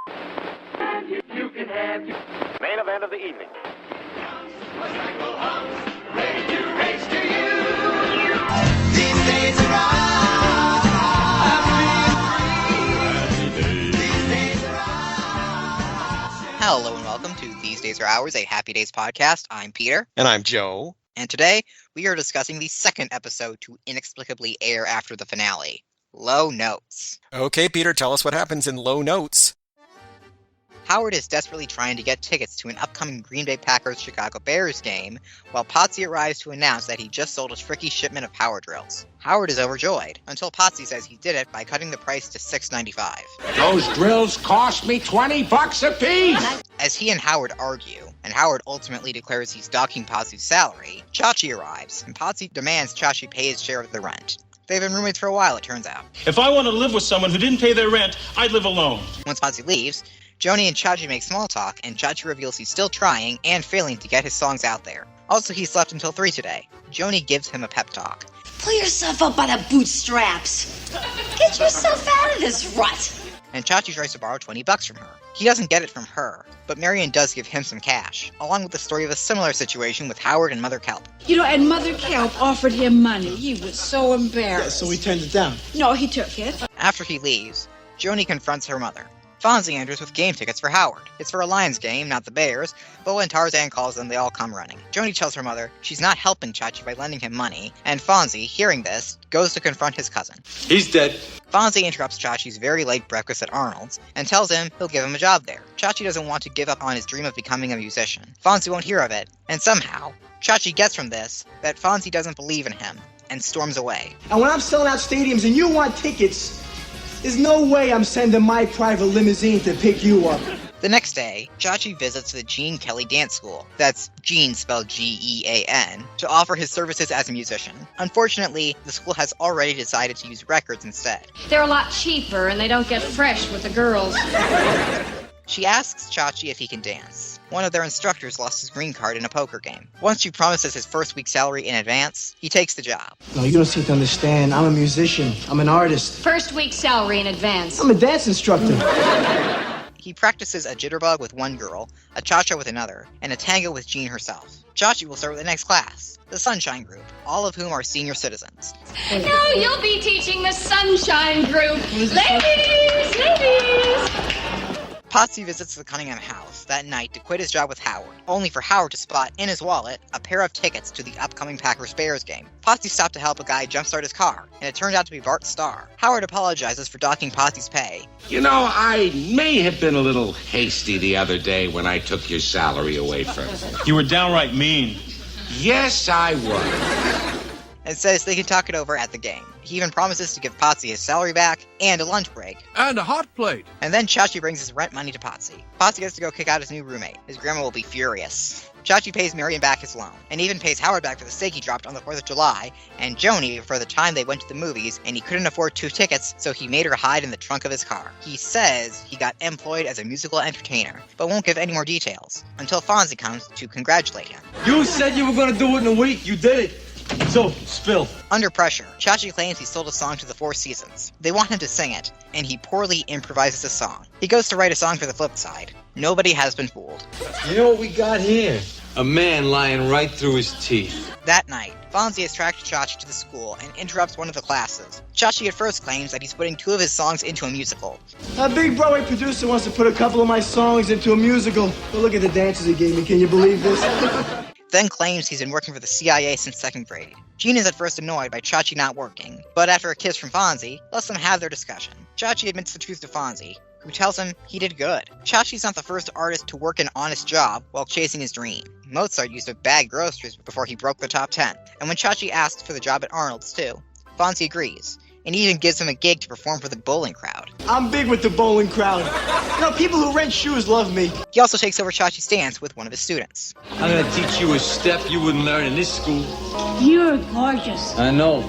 Main event of the evening. These days are Hello and welcome to These Days Are Ours, a Happy Days podcast. I'm Peter. And I'm Joe. And today we are discussing the second episode to inexplicably air after the finale, Low Notes. Okay, Peter, tell us what happens in Low Notes. Howard is desperately trying to get tickets to an upcoming Green Bay Packers-Chicago Bears game, while Potsy arrives to announce that he just sold a tricky shipment of power drills. Howard is overjoyed, until Potsy says he did it by cutting the price to $6.95. Those drills cost me $20 a piece! As he and Howard argue, and Howard ultimately declares he's docking Potsy's salary, Chachi arrives, and Potsy demands Chachi pay his share of the rent. They've been roommates for a while, it turns out. If I want to live with someone who didn't pay their rent, I'd live alone. Once Potsy leaves, Joni and Chachi make small talk, and Chachi reveals he's still trying and failing to get his songs out there. Also, he slept until 3 today. Joni gives him a pep talk. Pull yourself up by the bootstraps. Get yourself out of this rut. And Chachi tries to borrow $20 from her. He doesn't get it from her, but Marion does give him some cash, along with the story of a similar situation with Howard and Mother Kelp. You know, and Mother Kelp offered him money. He was so embarrassed. Yeah, so he turned it down. No, he took it. After he leaves, Joni confronts her mother. Fonzie enters with game tickets for Howard. It's for a Lions game, not the Bears, but when Tarzan calls them, they all come running. Joni tells her mother she's not helping Chachi by lending him money, and Fonzie, hearing this, goes to confront his cousin. He's dead. Fonzie interrupts Chachi's very late breakfast at Arnold's, and tells him he'll give him a job there. Chachi doesn't want to give up on his dream of becoming a musician. Fonzie won't hear of it, and somehow, Chachi gets from this that Fonzie doesn't believe in him, and storms away. And when I'm selling out stadiums and you want tickets, there's no way I'm sending my private limousine to pick you up. The next day, Chachi visits the Gene Kelly Dance School, that's Gene spelled G-E-A-N, to offer his services as a musician. Unfortunately, the school has already decided to use records instead. They're a lot cheaper and they don't get fresh with the girls. She asks Chachi if he can dance. One of their instructors lost his green card in a poker game. Once she promises his first week's salary in advance, he takes the job. No, you don't seem to understand. I'm a musician. I'm an artist. First week's salary in advance. I'm a dance instructor. He practices a jitterbug with one girl, a cha-cha with another, and a tango with Jean herself. Chachi will start with the next class, the Sunshine Group, all of whom are senior citizens. No, you'll be teaching the Sunshine Group. Ladies! Potsy visits the Cunningham house that night to quit his job with Howard, only for Howard to spot in his wallet a pair of tickets to the upcoming Packers-Bears game. Potsy stopped to help a guy jumpstart his car, and it turned out to be Bart Starr. Howard apologizes for docking Potsy's pay. You know, I may have been a little hasty the other day when I took your salary away from you. You were downright mean. Yes, I was. And says they can talk it over at the game. He even promises to give Potsy his salary back and a lunch break. And a hot plate. And then Chachi brings his rent money to Potsy. Potsy gets to go kick out his new roommate. His grandma will be furious. Chachi pays Marion back his loan, and even pays Howard back for the steak he dropped on the 4th of July, and Joni for the time they went to the movies, and he couldn't afford 2 tickets, so he made her hide in the trunk of his car. He says he got employed as a musical entertainer, but won't give any more details, until Fonzie comes to congratulate him. You said you were going to do it in a week. You did it. So, spill. Under pressure, Chachi claims he sold a song to the Four Seasons. They want him to sing it, and he poorly improvises a song. He goes to write a song for the flip side. Nobody has been fooled. You know what we got here? A man lying right through his teeth. That night, Fonzie has tracked Chachi to the school and interrupts one of the classes. Chachi at first claims that he's putting 2 of his songs into a musical. A big Broadway producer wants to put a couple of my songs into a musical. But look at the dances he gave me. Can you believe this? Then claims he's been working for the CIA since 2nd grade. Gene is at first annoyed by Chachi not working, but after a kiss from Fonzie, lets them have their discussion. Chachi admits the truth to Fonzie, who tells him he did good. Chachi's not the first artist to work an honest job while chasing his dream. Mozart used to bag groceries before he broke the top 10, and when Chachi asked for the job at Arnold's too, Fonzie agrees, and even gives him a gig to perform for the bowling crowd. I'm big with the bowling crowd. You know, people who rent shoes love me. He also takes over Chachi's dance with one of his students. I'm going to teach you a step you wouldn't learn in this school. You're gorgeous. I know.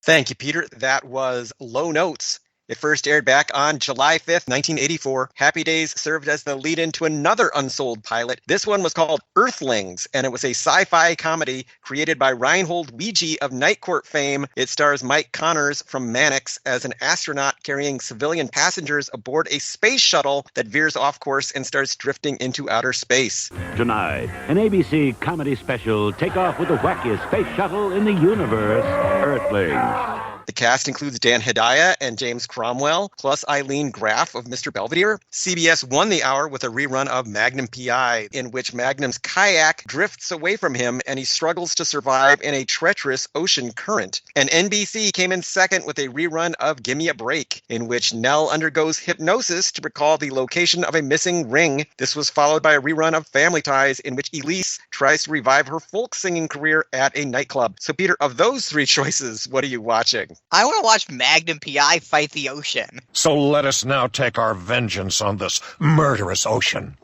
Thank you, Peter. That was Low Notes. It first aired back on July 5th, 1984. Happy Days served as the lead-in to another unsold pilot. This one was called Earthlings, and it was a sci-fi comedy created by Reinhold Weege of Night Court fame. It stars Mike Connors from Mannix as an astronaut carrying civilian passengers aboard a space shuttle that veers off course and starts drifting into outer space. Tonight, an ABC comedy special, take off with the wackiest space shuttle in the universe, Earthlings. The cast includes Dan Hedaya and James Cromwell, plus Eileen Graff of Mr. Belvedere. CBS won the hour with a rerun of Magnum P.I., in which Magnum's kayak drifts away from him and he struggles to survive in a treacherous ocean current. And NBC came in second with a rerun of Gimme a Break, in which Nell undergoes hypnosis to recall the location of a missing ring. This was followed by a rerun of Family Ties, in which Elise tries to revive her folk singing career at a nightclub. So, Peter, of those three choices, what are you watching? I want to watch Magnum P.I. fight the ocean. So let us now take our vengeance on this murderous ocean.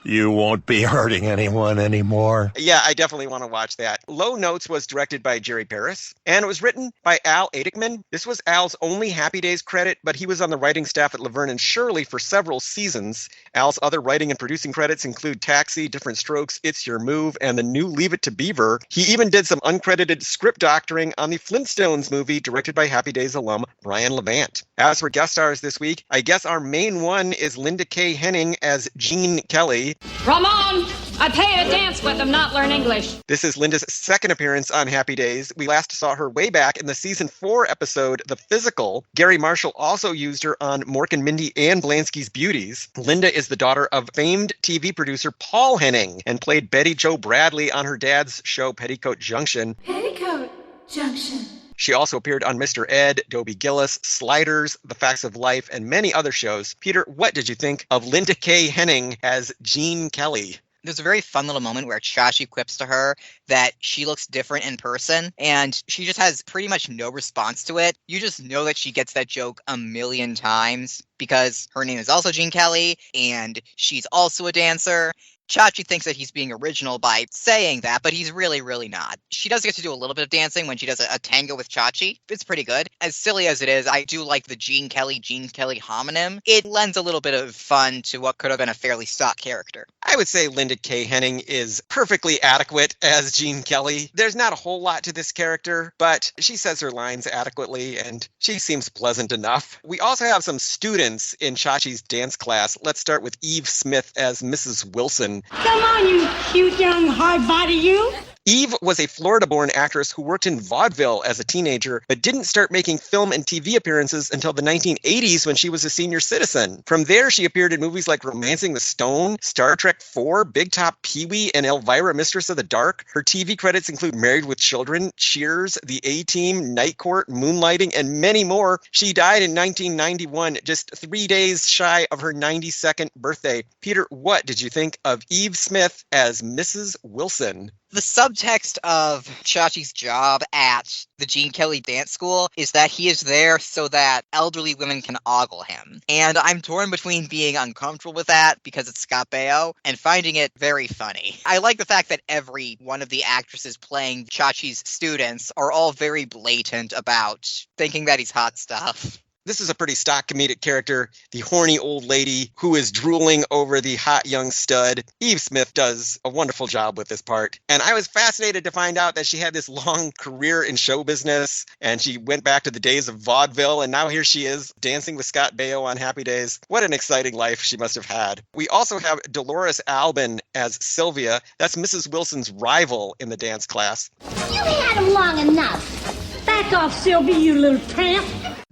You won't be hurting anyone anymore. Yeah, I definitely want to watch that. Low Notes was directed by Jerry Paris, and it was written by Al Adickman. This was Al's only Happy Days credit, but he was on the writing staff at Laverne and Shirley for several seasons. Al's other writing and producing credits include Taxi, Different Strokes, It's Your Move, and the new Leave It to Beaver. He even did some uncredited script doctoring on the Flintstones movie directed by Happy Days alum Brian Levant. As for guest stars this week, I guess our main one is Linda Kay Henning as Gene Kelly. Ramon, I pay to dance with them, not learn English. This is Linda's second appearance on Happy Days. We last saw her way back in the season 4 episode, The Physical. Gary Marshall also used her on Mork and Mindy and Blansky's Beauties. Linda is the daughter of famed TV producer Paul Henning and played Betty Jo Bradley on her dad's show Petticoat Junction. Petticoat Junction. She also appeared on Mr. Ed, Dobie Gillis, Sliders, The Facts of Life, and many other shows. Peter, what did you think of Linda Kay Henning as Gene Kelly? There's a very fun little moment where Chachi quips to her that she looks different in person, and she just has pretty much no response to it. You just know that she gets that joke a million times because her name is also Gene Kelly, and she's also a dancer. Chachi thinks that he's being original by saying that, but he's really, really not. She does get to do a little bit of dancing when she does a tango with Chachi. It's pretty good. As silly as it is, I do like the Gene Kelly homonym. It lends a little bit of fun to what could have been a fairly stock character. I would say Linda Kay Henning is perfectly adequate as Gene Kelly. There's not a whole lot to this character, but she says her lines adequately, and she seems pleasant enough. We also have some students in Chachi's dance class. Let's start with Eve Smith as Mrs. Wilson. Come on, you cute young hard body, you. Eve was a Florida-born actress who worked in vaudeville as a teenager, but didn't start making film and TV appearances until the 1980s when she was a senior citizen. From there, she appeared in movies like Romancing the Stone, Star Trek IV, Big Top Pee-wee, and Elvira, Mistress of the Dark. Her TV credits include Married with Children, Cheers, The A-Team, Night Court, Moonlighting, and many more. She died in 1991, just 3 days shy of her 92nd birthday. Peter, what did you think of Eve Smith as Mrs. Wilson? The subtext of Chachi's job at the Gene Kelly dance school is that he is there so that elderly women can ogle him. And I'm torn between being uncomfortable with that because it's Scott Baio and finding it very funny. I like the fact that every one of the actresses playing Chachi's students are all very blatant about thinking that he's hot stuff. This is a pretty stock comedic character, the horny old lady who is drooling over the hot young stud. Eve Smith does a wonderful job with this part. And I was fascinated to find out that she had this long career in show business, and she went back to the days of vaudeville, and now here she is dancing with Scott Baio on Happy Days. What an exciting life she must have had. We also have Dolores Albin as Sylvia. That's Mrs. Wilson's rival in the dance class. You had him long enough. Back off, Sylvie, you little tramp.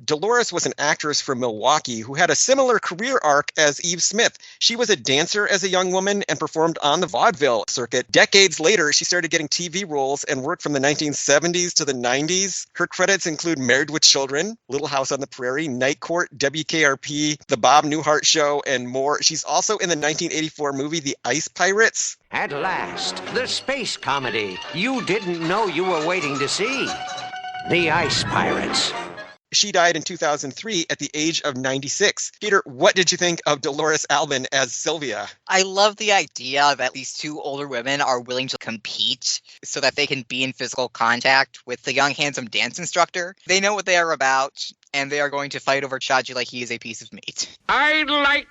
Dolores was an actress from Milwaukee who had a similar career arc as Eve Smith. She was a dancer as a young woman and performed on the vaudeville circuit. Decades later, she started getting TV roles and worked from the 1970s to the 90s. Her credits include Married with Children, Little House on the Prairie, Night Court, WKRP, The Bob Newhart Show, and more. She's also in the 1984 movie The Ice Pirates. At last, the space comedy you didn't know you were waiting to see. The Ice Pirates. She died in 2003 at the age of 96. Peter, what did you think of Dolores Albin as Sylvia? I love the idea that these two older women are willing to compete so that they can be in physical contact with the young, handsome dance instructor. They know what they are about, and they are going to fight over Chachi like he is a piece of meat. I'd like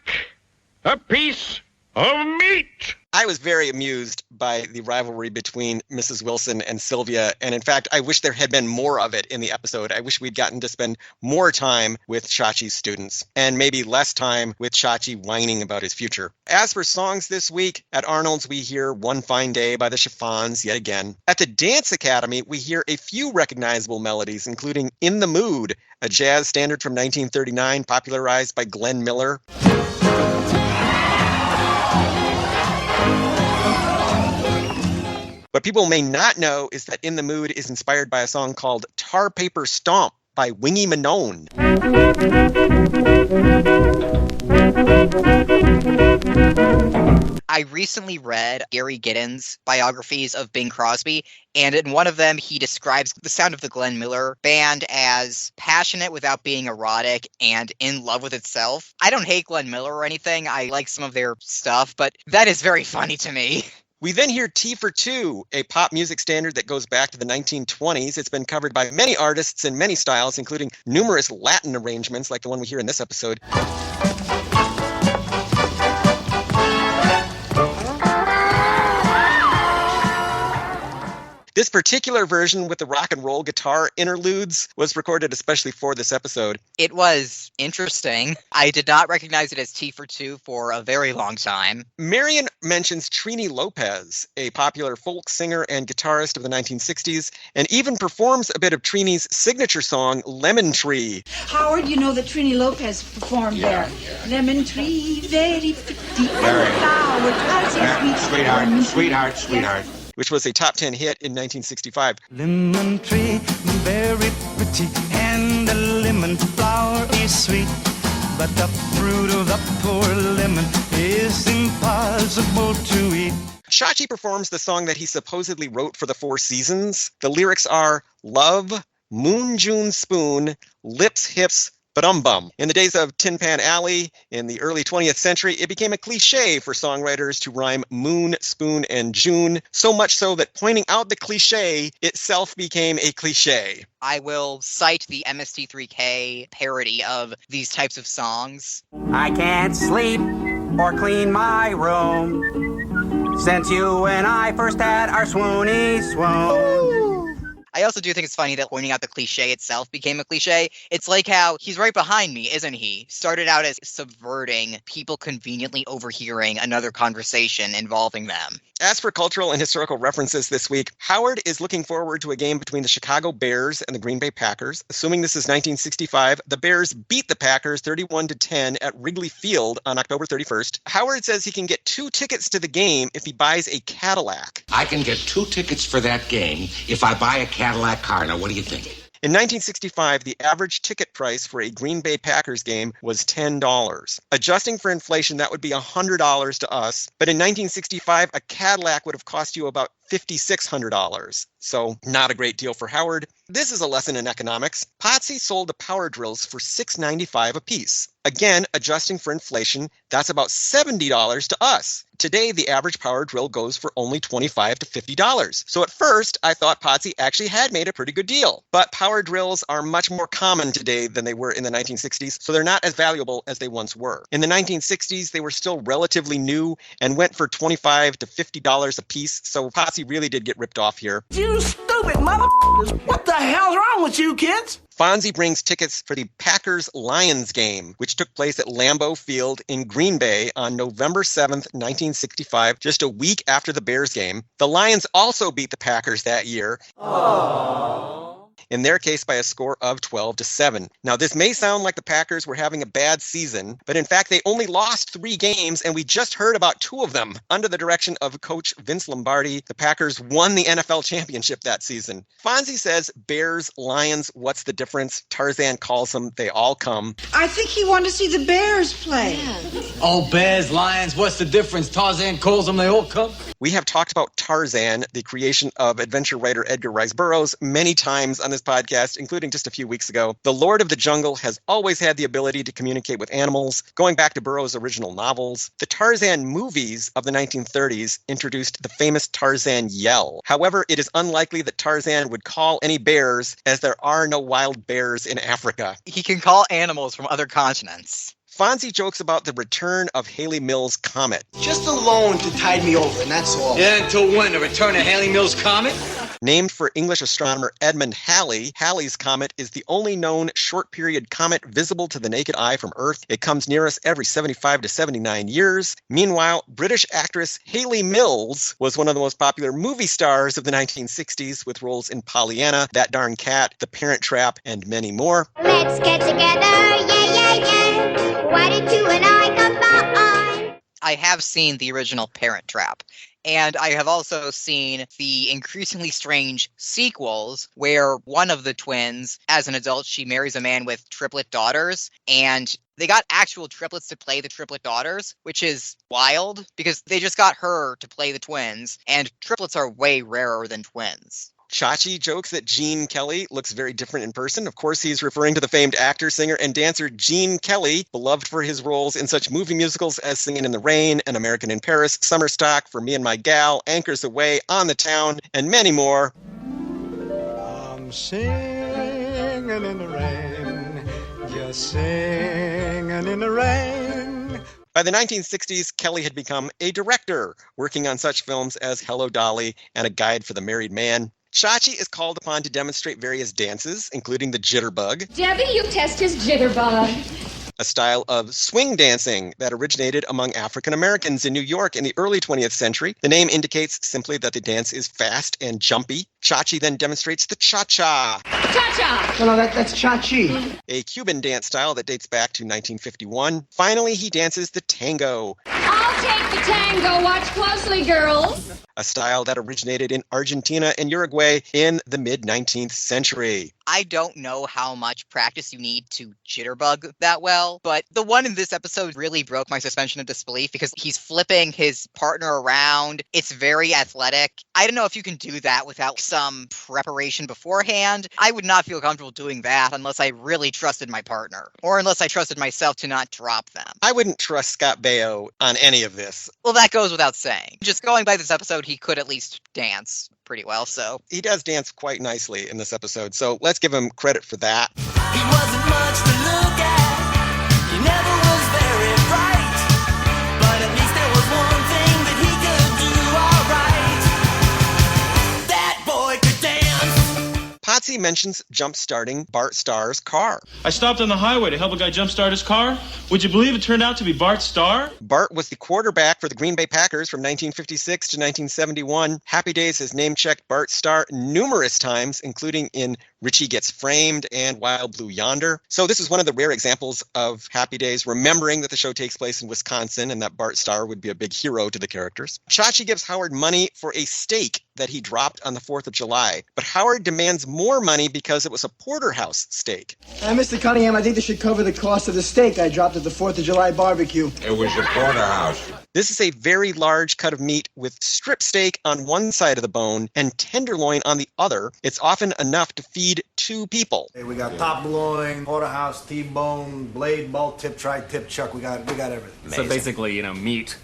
a piece of meat. I was very amused by the rivalry between Mrs. Wilson and Sylvia, and in fact, I wish there had been more of it in the episode. I wish we'd gotten to spend more time with Chachi's students, and maybe less time with Chachi whining about his future. As for songs this week, at Arnold's we hear One Fine Day by the Chiffons yet again. At the Dance Academy, we hear a few recognizable melodies, including In the Mood, a jazz standard from 1939 popularized by Glenn Miller. What people may not know is that In the Mood is inspired by a song called Tar Paper Stomp by Wingy Manone. I recently read Gary Giddens' biographies of Bing Crosby, and in one of them he describes the sound of the Glenn Miller Band as passionate without being erotic and in love with itself. I don't hate Glenn Miller or anything, I like some of their stuff, but that is very funny to me. We then hear Tea for Two, a pop music standard that goes back to the 1920s. It's been covered by many artists in many styles, including numerous Latin arrangements like the one we hear in this episode. This particular version with the rock and roll guitar interludes was recorded especially for this episode. It was interesting. I did not recognize it as Tea for Two for a very long time. Marion mentions Trini Lopez, a popular folk singer and guitarist of the 1960s, and even performs a bit of Trini's signature song, Lemon Tree. Howard, you know that Trini Lopez performed there. Lemon tree, very pretty, and flower, Sweetheart. Which was a top 10 hit in 1965. Lemon tree, very pretty, and the lemon flower is sweet. But the fruit of the poor lemon is impossible to eat. Chachi performs the song that he supposedly wrote for the Four Seasons. The lyrics are love, moon, June, spoon, lips, hips, ba-dum-bum. In the days of Tin Pan Alley, in the early 20th century, it became a cliche for songwriters to rhyme moon, spoon, and June, so much so that pointing out the cliche itself became a cliche. I will cite the MST3K parody of these types of songs. I can't sleep or clean my room since you and I first had our swoony swoon. I also do think it's funny that pointing out the cliche itself became a cliche. It's like how he's right behind me, isn't he? Started out as subverting people conveniently overhearing another conversation involving them. As for cultural and historical references this week, Howard is looking forward to a game between the Chicago Bears and the Green Bay Packers. Assuming this is 1965, the Bears beat the Packers 31-10 at Wrigley Field on October 31st. Howard says he can get 2 tickets to the game if he buys a Cadillac. I can get 2 tickets for that game if I buy a Cadillac car. Now, what do you think? In 1965, the average ticket price for a Green Bay Packers game was $10. Adjusting for inflation, that would be $100 to us. But in 1965, a Cadillac would have cost you about $5,600. So not a great deal for Howard. This is a lesson in economics. Potsy sold the power drills for $6.95 a piece. Again, adjusting for inflation, that's about $70 to us. Today, the average power drill goes for only $25 to $50. So at first, I thought Potsy actually had made a pretty good deal. But power drills are much more common today than they were in the 1960s, so they're not as valuable as they once were. In the 1960s, they were still relatively new and went for $25 to $50 a piece, so Potsy really did get ripped off here. You stupid motherfuckers! What the hell's wrong with you kids? Fonzie brings tickets for the Packers-Lions game, which took place at Lambeau Field in Green Bay on November 7th, 1965, just a week after the Bears game. The Lions also beat the Packers that year. Aww. In their case by a score of 12-7. Now, this may sound like the Packers were having a bad season, but in fact, they only lost 3 games, and we just heard about 2 of them. Under the direction of coach Vince Lombardi, the Packers won the NFL championship that season. Fonzie says, Bears, Lions, what's the difference? Tarzan calls them, they all come. I think he wanted to see the Bears play. Yeah. Oh, Bears, Lions, what's the difference? Tarzan calls them, they all come. We have talked about Tarzan, the creation of adventure writer Edgar Rice Burroughs, many times on this this podcast, including just a few weeks ago, the Lord of the Jungle has always had the ability to communicate with animals, going back to Burroughs' original novels. The Tarzan movies of the 1930s introduced the famous Tarzan yell. However, it is unlikely that Tarzan would call any bears, as there are no wild bears in Africa. He can call animals from other continents. Fonzie jokes about the return of Haley Mills' comet. Just alone to tide me over, and that's all. Yeah, until when? The return of Haley Mills' comet? Named for English astronomer Edmund Halley, Halley's comet is the only known short-period comet visible to the naked eye from Earth. It comes near us every 75 to 79 years. Meanwhile, British actress Haley Mills was one of the most popular movie stars of the 1960s, with roles in Pollyanna, That Darn Cat, The Parent Trap, and many more. Let's get together, yeah, yeah, yeah. Why did you and I combine? I have seen the original Parent Trap. And I have also seen the increasingly strange sequels where one of the twins, as an adult, she marries a man with triplet daughters, and they got actual triplets to play the triplet daughters, which is wild because they just got her to play the twins, and triplets are way rarer than twins. Chachi jokes that Gene Kelly looks very different in person. Of course, he's referring to the famed actor, singer, and dancer Gene Kelly, beloved for his roles in such movie musicals as Singin' in the Rain, An American in Paris, Summer Stock, For Me and My Gal, Anchors Away, On the Town, and many more. I'm singing in the rain, just singing in the rain. By the 1960s, Kelly had become a director, working on such films as Hello, Dolly and A Guide for the Married Man. Chachi is called upon to demonstrate various dances, including the jitterbug. Debbie, you test his jitterbug. A style of swing dancing that originated among African Americans in New York in the early 20th century. The name indicates simply that the dance is fast and jumpy. Chachi then demonstrates the cha-cha. Cha-cha! No, that's Chachi. A Cuban dance style that dates back to 1951. Finally, he dances the tango. I'll take the tango. Watch closely, girls. A style that originated in Argentina and Uruguay in the mid-19th century. I don't know how much practice you need to jitterbug that well, but the one in this episode really broke my suspension of disbelief because he's flipping his partner around. It's very athletic. I don't know if you can do that without some preparation beforehand. I would not feel comfortable doing that unless I really trusted my partner, or unless I trusted myself to not drop them. I wouldn't trust Scott Baio on any of this. Well, that goes without saying. Just going by this episode, he could at least dance pretty well, so. He does dance quite nicely in this episode, so let's give him credit for that. He wasn't much to look at. He never was very bright. But at least there was one thing that he could do all right. That boy could dance. Potsy mentions jump-starting Bart Starr's car. I stopped on the highway to help a guy jumpstart his car. Would you believe it turned out to be Bart Starr? Bart was the quarterback for the Green Bay Packers from 1956 to 1971. Happy Days has name-checked Bart Starr numerous times, including in Richie Gets Framed and Wild Blue Yonder. So this is one of the rare examples of Happy Days remembering that the show takes place in Wisconsin and that Bart Starr would be a big hero to the characters. Chachi gives Howard money for a steak that he dropped on the 4th of July, but Howard demands more money because it was a porterhouse steak. Mr. Cunningham, I think this should cover the cost of the steak I dropped at the 4th of July barbecue. It was your porterhouse. This is a very large cut of meat with strip steak on one side of the bone and tenderloin on the other. It's often enough to feed 2 people. Hey, we got top loin, porterhouse, T-bone, blade, bolt, tip, tri-tip, chuck. We got everything. Amazing. So basically, meat.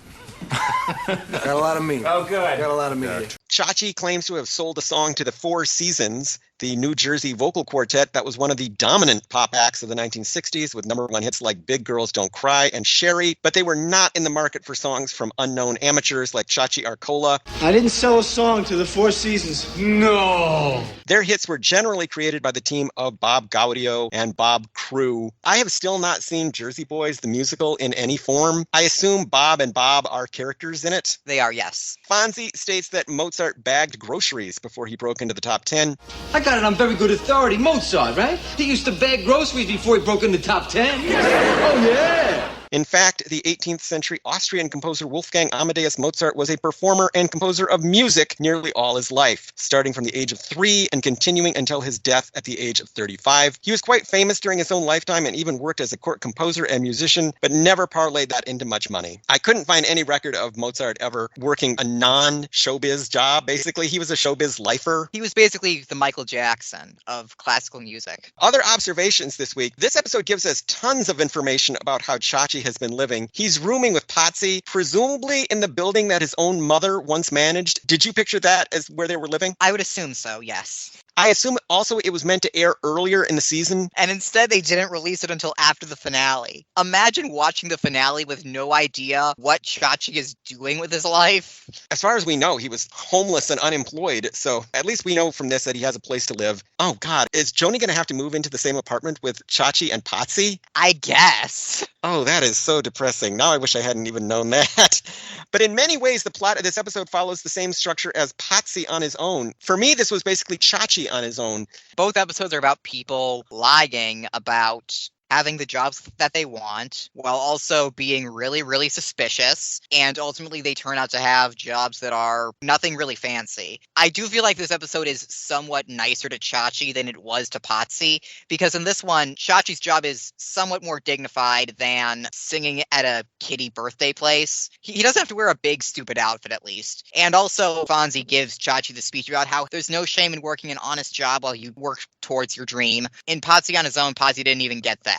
Got a lot of meat. Oh, good. Got a lot of meat. Chachi claims to have sold a song to the Four Seasons, the New Jersey vocal quartet that was one of the dominant pop acts of the 1960s with #1 hits like Big Girls Don't Cry and Sherry, but they were not in the market for songs from unknown amateurs like Chachi Arcola. I didn't sell a song to the Four Seasons. No! Their hits were generally created by the team of Bob Gaudio and Bob Crew. I have still not seen Jersey Boys, the musical, in any form. I assume Bob and Bob are characters in it. They are, yes. Fonzie states that Mozart bagged groceries before he broke into the top 10. I got it on very good authority. Mozart, right? He used to bag groceries before he broke in the top 10. Oh, yeah. In fact, the 18th century Austrian composer Wolfgang Amadeus Mozart was a performer and composer of music nearly all his life, starting from the age of 3 and continuing until his death at the age of 35. He was quite famous during his own lifetime and even worked as a court composer and musician, but never parlayed that into much money. I couldn't find any record of Mozart ever working a non-showbiz job. Basically, he was a showbiz lifer. He was basically the Michael Jackson of classical music. Other observations this week. This episode gives us tons of information about how Chachi has been living. He's rooming with Patsy, presumably in the building that his own mother once managed. Did you picture that as where they were living? I would assume so, yes. I assume also it was meant to air earlier in the season. And instead they didn't release it until after the finale. Imagine watching the finale with no idea what Chachi is doing with his life. As far as we know, he was homeless and unemployed, so at least we know from this that he has a place to live. Oh God, is Joni going to have to move into the same apartment with Chachi and Patsy? I guess. Oh, that is so depressing. Now I wish I hadn't even known that. But in many ways, the plot of this episode follows the same structure as Patsy on his own. For me, this was basically Chachi on his own. Both episodes are about people lying about having the jobs that they want while also being really, really suspicious. And ultimately they turn out to have jobs that are nothing really fancy. I do feel like this episode is somewhat nicer to Chachi than it was to Patsy, because in this one, Chachi's job is somewhat more dignified than singing at a kiddie birthday place. He doesn't have to wear a big, stupid outfit, at least. And also, Fonzie gives Chachi the speech about how there's no shame in working an honest job while you work towards your dream. In Patsy on his own, Patsy didn't even get that.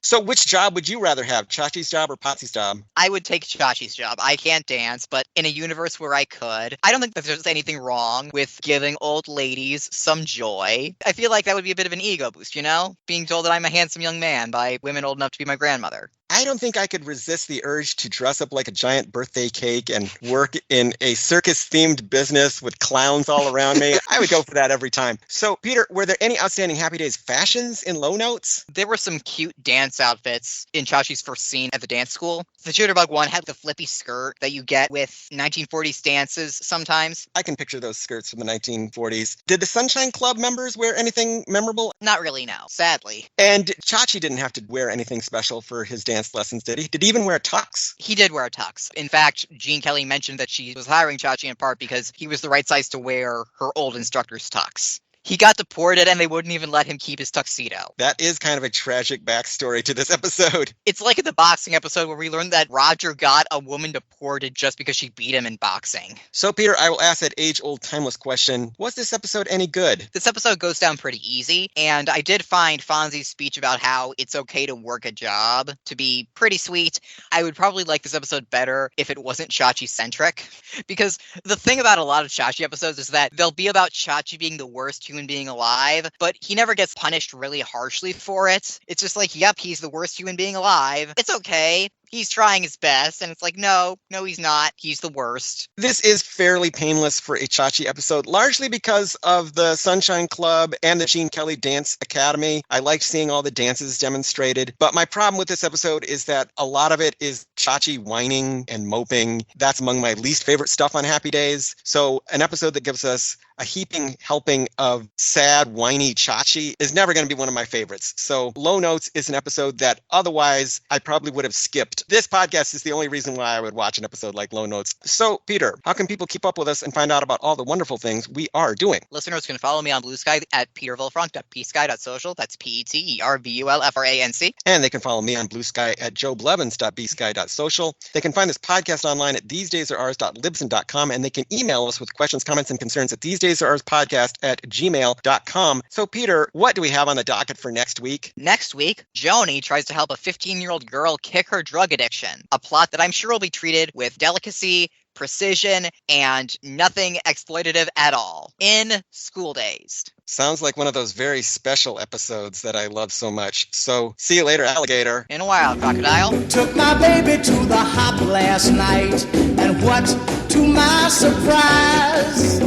So which job would you rather have, Chachi's job or Patsy's job? I would take Chachi's job. I can't dance, but in a universe where I could, I don't think that there's anything wrong with giving old ladies some joy. I feel like that would be a bit of an ego boost, you know? Being told that I'm a handsome young man by women old enough to be my grandmother. I don't think I could resist the urge to dress up like a giant birthday cake and work in a circus-themed business with clowns all around me. I would go for that every time. So, Peter, were there any outstanding Happy Days fashions in Low Notes? There were some cute dance outfits in Chachi's first scene at the dance school. The Jitterbug one had the flippy skirt that you get with 1940s dances sometimes. I can picture those skirts from the 1940s. Did the Sunshine Club members wear anything memorable? Not really, no. Sadly. And Chachi didn't have to wear anything special for his dance lessons, did he? Did he even wear a tux? He did wear a tux. In fact, Gene Kelly mentioned that she was hiring Chachi in part because he was the right size to wear her old instructor's tux. He got deported and they wouldn't even let him keep his tuxedo. That is kind of a tragic backstory to this episode. It's like in the boxing episode where we learned that Roger got a woman deported just because she beat him in boxing. So, Peter, I will ask that age-old timeless question. Was this episode any good? This episode goes down pretty easy, and I did find Fonzie's speech about how it's okay to work a job to be pretty sweet. I would probably like this episode better if it wasn't Chachi-centric, because the thing about a lot of Chachi episodes is that they'll be about Chachi being the worst human being alive, but he never gets punished really harshly for it. It's just like, yep, he's the worst human being alive. It's okay. He's trying his best, and it's like, no, he's not. He's the worst. This is fairly painless for a Chachi episode, largely because of the Sunshine Club and the Gene Kelly Dance Academy. I liked seeing all the dances demonstrated, but my problem with this episode is that a lot of it is Chachi whining and moping. That's among my least favorite stuff on Happy Days. So an episode that gives us a heaping helping of sad, whiny Chachi is never going to be one of my favorites. So Low Notes is an episode that otherwise I probably would have skipped. This podcast is the only reason why I would watch an episode like Low Notes. So, Peter, how can people keep up with us and find out about all the wonderful things we are doing? Listeners can follow me on Blue Sky at petervillefranc.psky.social. That's PETERVULFRANC. And they can follow me on Blue Sky at joeblevins.bsky.social. They can find this podcast online at thesedaysaroours.libsyn.com, and they can email us with questions, comments, and concerns at thesedaysaroourspodcast@gmail.com. So, Peter, what do we have on the docket for next week? Next week, Joni tries to help a 15-year-old girl kick her drug addiction, a plot that I'm sure will be treated with delicacy, precision, and nothing exploitative at all. In School Dazed. Sounds like one of those very special episodes that I love so much. So, see you later, alligator. In a while, crocodile. Took my baby to the hop last night, and what to my surprise,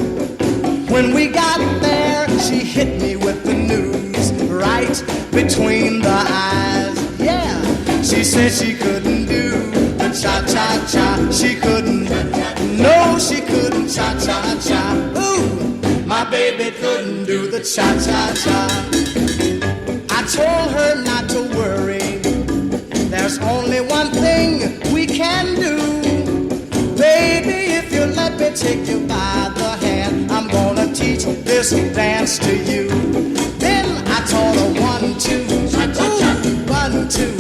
when we got there, she hit me with the news right between the eyes. Yeah, she said she couldn't do the cha-cha-cha. She couldn't, no, she couldn't cha-cha-cha. Ooh, my baby couldn't do the cha-cha-cha. I told her not to worry, there's there's only one thing we can do. Baby, if you let me take you by the hand, I'm gonna teach this dance to you. Then I taught her 1, 2, ooh, 1, 2,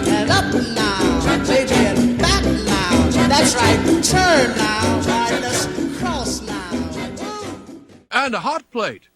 and up now, baby, and back now. That's right, turn now, right, let's cross now. And a hot plate.